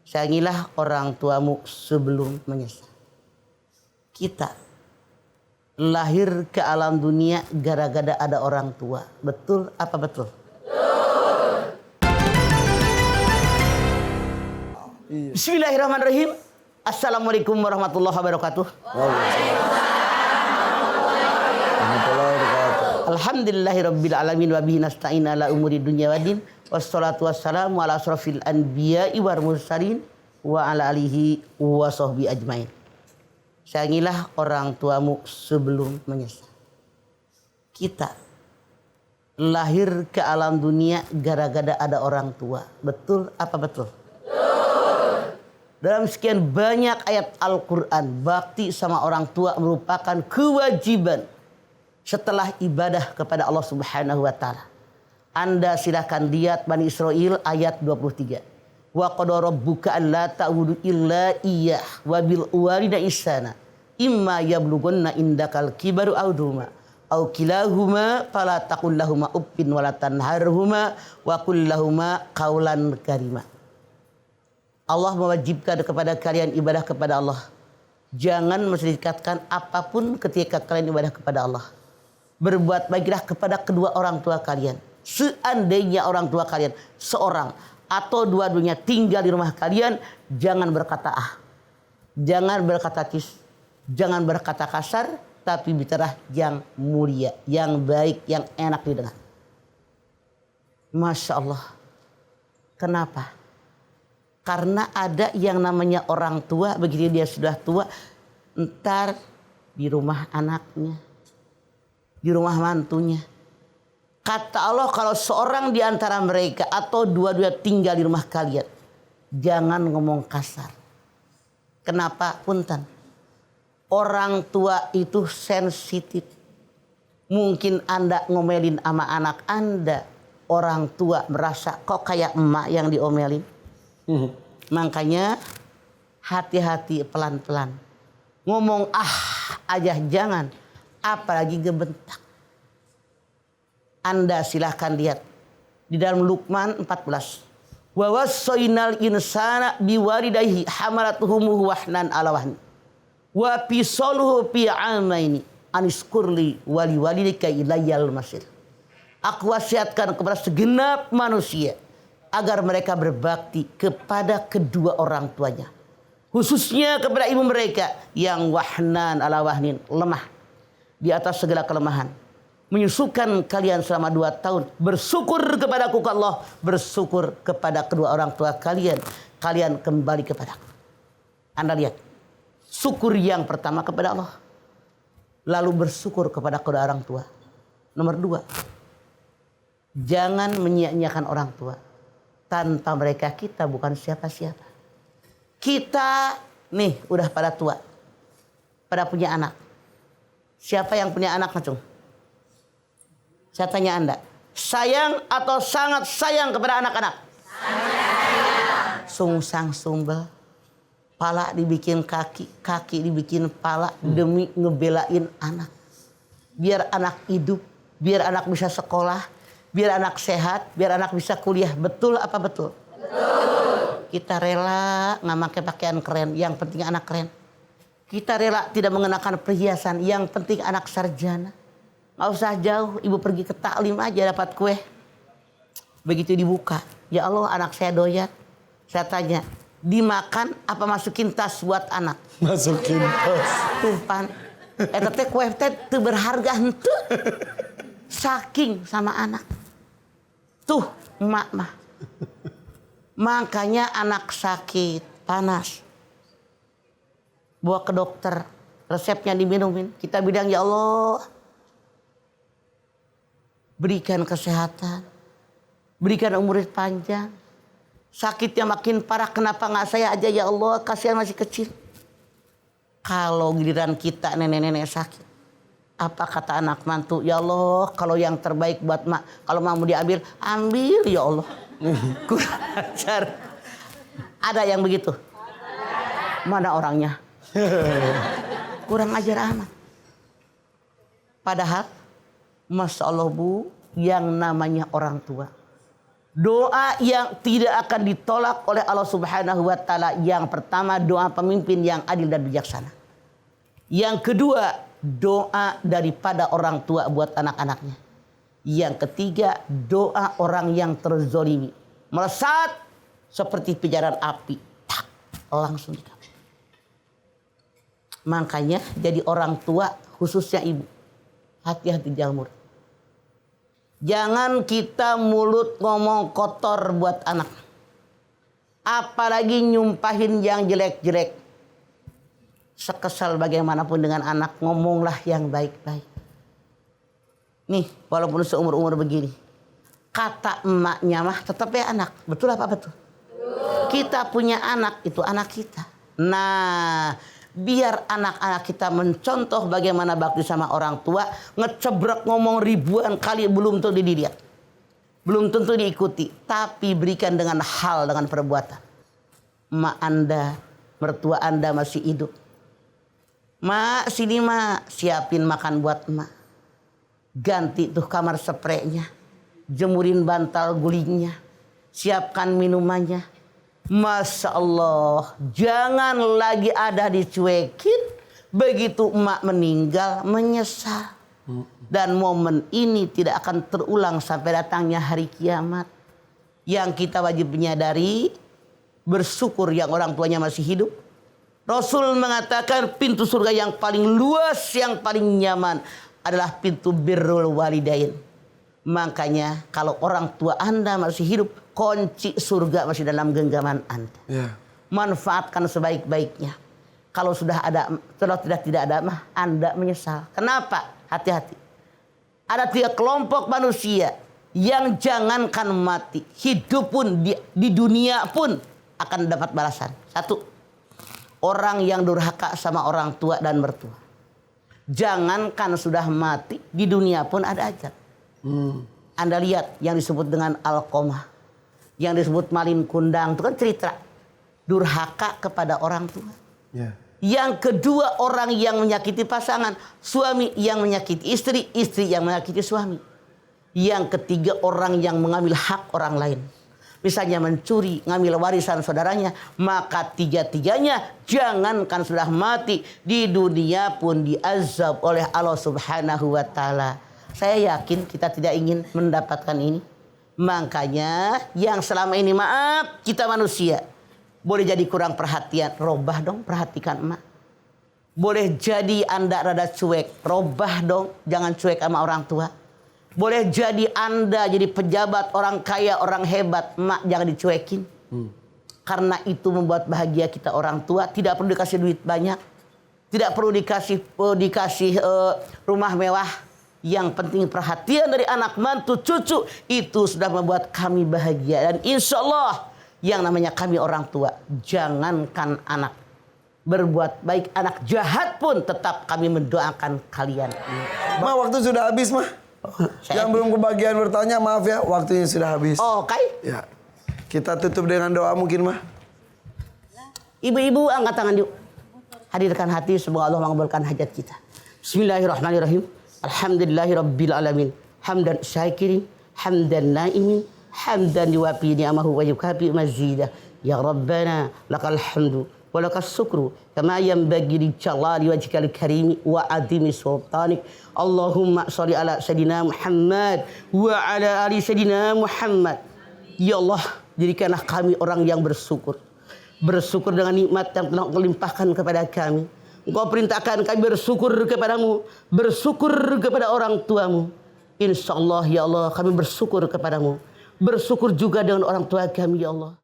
Sayangilah orang tuamu sebelum menyesal. Kita lahir ke alam dunia gara-gara ada orang tua. Betul apa betul? Betul. Bismillahirrahmanirrahim. Assalamualaikum warahmatullahi wabarakatuh. Alhamdulillahirabbil alamin wa bihi nasta'in ala umuri dunya waddin. Wassalatu wassalamu ala asrofil anbiya'i wal mursalin wa ala alihi wa sahbihi ajmain. Sayangilah orang tuamu sebelum menyesal. Kita lahir ke alam dunia gara-gara ada orang tua. Betul apa betul? Betul. Dalam sekian banyak ayat Al-Quran, bakti sama orang tua merupakan kewajiban setelah ibadah kepada Allah Subhanahu wa Ta'ala. Anda silakan lihat Bani Israil ayat 23. Wa qada rabbuka alla ta'budu illa iyyah wa bil walidayni ihsana imma yablughanna indakal kibaru ahaduhuma aw kilahuma fala taqul lahumu uffin wa la tanharhuma wa qul lahumu qaulan karima. Allah mewajibkan kepada kalian ibadah kepada Allah. Jangan menserikatkan apapun ketika kalian ibadah kepada Allah. Berbuat baiklah kepada kedua orang tua kalian. Seandainya orang tua kalian seorang atau dua-duanya tinggal di rumah kalian, jangan berkata jangan berkata cis, jangan berkata kasar, tapi bicara yang mulia, yang baik, yang enak didengar. Masya Allah. Kenapa? Karena ada yang namanya orang tua, begitu dia sudah tua, entar di rumah anaknya, di rumah mantunya. Kata Allah, kalau seorang di antara mereka atau dua-dua tinggal di rumah kalian, jangan ngomong kasar. Kenapa? Punten. Orang tua itu sensitif. Mungkin Anda ngomelin sama anak Anda, orang tua merasa kok kayak emak yang diomelin. Makanya hati-hati, pelan-pelan. Ngomong aja jangan, apalagi gebentak. Anda silahkan lihat di dalam Luqman 14. Wa wassaynal insana biwalidayhi hamalatuhu wahnan ala wahn. Wa fisaluhu fi amaini aniskurli wali walidika ilayyal masir. Aku wasiatkan kepada segenap manusia agar mereka berbakti kepada kedua orang tuanya. Khususnya kepada ibu mereka yang wahnan ala wahnin, lemah di atas segala kelemahan. Menyusukan kalian selama 2 tahun. Bersyukur kepada aku Allah. Bersyukur kepada kedua orang tua kalian. Kalian kembali kepadaku. Anda lihat. Syukur yang pertama kepada Allah. Lalu bersyukur kepada kedua orang tua. Nomor 2. Jangan menyia-nyiakan orang tua. Tanpa mereka kita bukan siapa-siapa. Kita nih udah pada tua. Pada punya anak. Siapa yang punya anak Macung? Saya tanya Anda, sayang atau sangat sayang kepada anak-anak? Sayang. Sungsang sumbel, pala dibikin kaki, kaki dibikin pala demi ngebelain anak. Biar anak hidup, biar anak bisa sekolah, biar anak sehat, biar anak bisa kuliah. Betul apa betul? Betul. Kita rela nggak pakai pakaian keren, yang penting anak keren. Kita rela tidak mengenakan perhiasan, yang penting anak sarjana. Gak usah jauh, ibu pergi ke taklim aja dapat kue. Begitu dibuka, ya Allah anak saya doyan. Saya tanya, dimakan apa masukin tas buat anak? Masukin tas. Tumpan. Teh kue teh teu berharga henteu. Saking sama anak. Tuh emak mah. Makanya anak sakit, panas. Bawa ke dokter, resepnya diminumin. Kita bilang ya Allah, berikan kesehatan, berikan umur panjang. Sakitnya makin parah, kenapa nggak saya aja ya Allah, kasihan masih kecil. Kalau giliran kita nenek-nenek sakit, apa kata anak mantu? Ya Allah, kalau yang terbaik buat mak, kalau mau diambil, ambil ya Allah. Kurang ajar. Ada yang begitu? Mana orangnya? Kurang ajar amat. Padahal Masya Allah Bu, yang namanya orang tua Doa yang tidak akan ditolak oleh Allah Subhanahu wa taala. Yang pertama, doa pemimpin yang adil dan bijaksana. Yang kedua, doa daripada orang tua buat anak-anaknya. Yang ketiga, doa orang yang terzolimi. Melesat seperti pijaran api. Tak, langsung dikabul. Makanya jadi orang tua, khususnya ibu, hati-hati jamur. Jangan kita mulut ngomong kotor buat anak. Apalagi nyumpahin yang jelek-jelek. Sekesal bagaimanapun dengan anak, ngomonglah yang baik-baik. Nih, walaupun seumur-umur begini. Kata emaknya mah tetap ya anak. Betul apa betul? Kita punya anak, itu anak kita. Nah, biar anak-anak kita mencontoh bagaimana bakti sama orang tua. Ngecebrek ngomong ribuan kali belum tentu dilihat. Belum tentu diikuti. Tapi berikan dengan hal, dengan perbuatan. Mak Anda, mertua Anda masih hidup. Mak, sini mak, siapin makan buat emak. Ganti tuh kamar spraynya. Jemurin bantal gulingnya. Siapkan minumannya. Masya Allah. Jangan lagi ada dicuekin. Begitu emak meninggal menyesal. Dan momen ini tidak akan terulang sampai datangnya hari kiamat. Yang kita wajib menyadari. Bersyukur yang orang tuanya masih hidup. Rasul mengatakan pintu surga yang paling luas, yang paling nyaman adalah pintu birrul walidain. Makanya kalau orang tua Anda masih hidup, kunci surga masih dalam genggaman Anda. Yeah. Manfaatkan sebaik-baiknya. Kalau sudah ada, kalau tidak ada mah Anda menyesal. Kenapa? Hati-hati. Ada 3 kelompok manusia yang jangankan mati, hidup pun di dunia pun akan dapat balasan. 1. Orang yang durhaka sama orang tua dan mertua. Jangankan sudah mati, di dunia pun ada ajal. Anda lihat yang disebut dengan Alqamah, yang disebut Malin Kundang, itu kan cerita durhaka kepada orang tua. Yeah. Yang kedua, orang yang menyakiti pasangan, suami yang menyakiti istri, istri yang menyakiti suami. Yang ketiga, orang yang mengambil hak orang lain. Misalnya mencuri, ngambil warisan saudaranya, maka 3-tiganya jangankan sudah mati, di dunia pun diazab oleh Allah Subhanahu wa taala. Saya yakin kita tidak ingin mendapatkan ini. Makanya yang selama ini maaf kita manusia boleh jadi kurang perhatian, robah dong, perhatikan emak. Boleh jadi Anda rada cuek, robah dong, jangan cuek sama orang tua. Boleh jadi Anda jadi pejabat, orang kaya, orang hebat. Mak, jangan dicuekin. Karena itu membuat bahagia kita orang tua. Tidak perlu dikasih duit banyak. Tidak perlu dikasih rumah mewah. Yang penting perhatian dari anak, mantu, cucu. Itu sudah membuat kami bahagia. Dan insya Allah yang namanya kami orang tua. Jangankan anak berbuat baik, anak jahat pun tetap kami mendoakan kalian. Ma, waktu sudah habis, Ma. Yang belum kebagian bertanya, maaf ya, waktunya sudah habis. Oh, oke. Ya. Kita tutup dengan doa mungkin, Mah. Ibu-ibu angkat tangan yuk. Hadirkan hati, semoga Allah mengabulkan hajat kita. Bismillahirrahmanirrahim. Alhamdulillahirabbil alamin. Hamdan syakirin, hamdan naimin, hamdan yuwafi ni'amahu wa yukafi mazidah. Ya Rabbana, lakal hamdu wa lakas syukru kama yanbaghi li jalali wajhikal karimi wa adimi sultanik. Allahumma sholli ala sayidina Muhammad wa ala ali sayidina Muhammad. Ya Allah, jadikanlah kami orang yang bersyukur. Bersyukur dengan nikmat yang telah Engkau limpahkan kepada kami. Engkau perintahkan kami bersyukur kepadamu, bersyukur kepada orang tuamu. Insyaallah ya Allah, kami bersyukur kepadamu. Bersyukur juga dengan orang tua kami ya Allah.